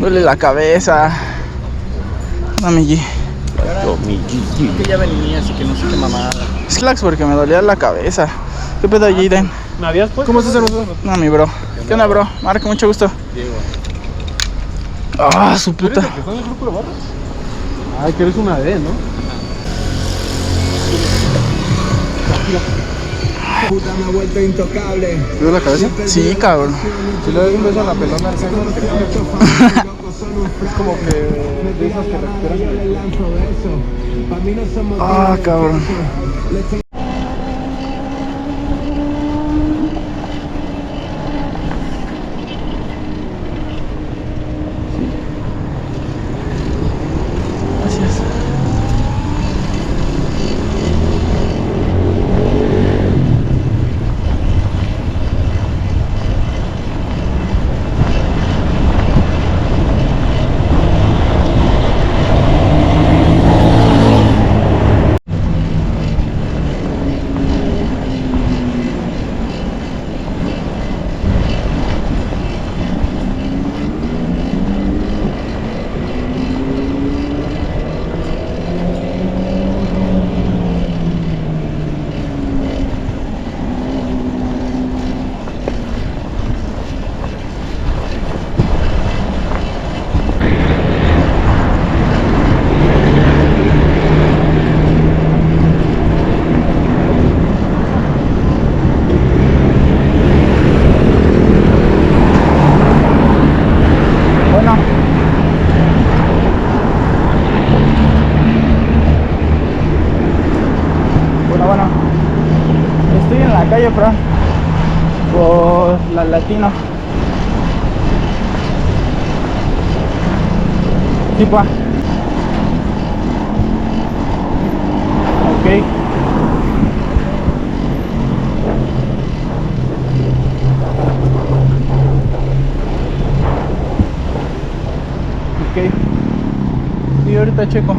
Duele la cabeza. Dame G. Que ya venía, así que no sé qué mamada. Slacks porque me dolía la cabeza. ¿Qué pedo, Jaden? ¿Me habías puesto? ¿Cómo estás, hermano? No, mi bro. ¿Qué onda, bro? Marco, mucho gusto. Diego. Ah, su ¿Tú eres puta. el que está en el grupo de barra? Ay, que eres una D, ¿no? Puta, me ha vuelto intocable. ¿Te duele la cabeza? Sí, cabrón. Si le das un beso a la pelona al sexo, te cambia. Es como que de esas que recuperan. Ah, cabrón. Gracias. Bueno. Bueno. Estoy en la calle, Fran. Por la Latino. Sí, pa. Ok. Ok. Sí, ahorita checo.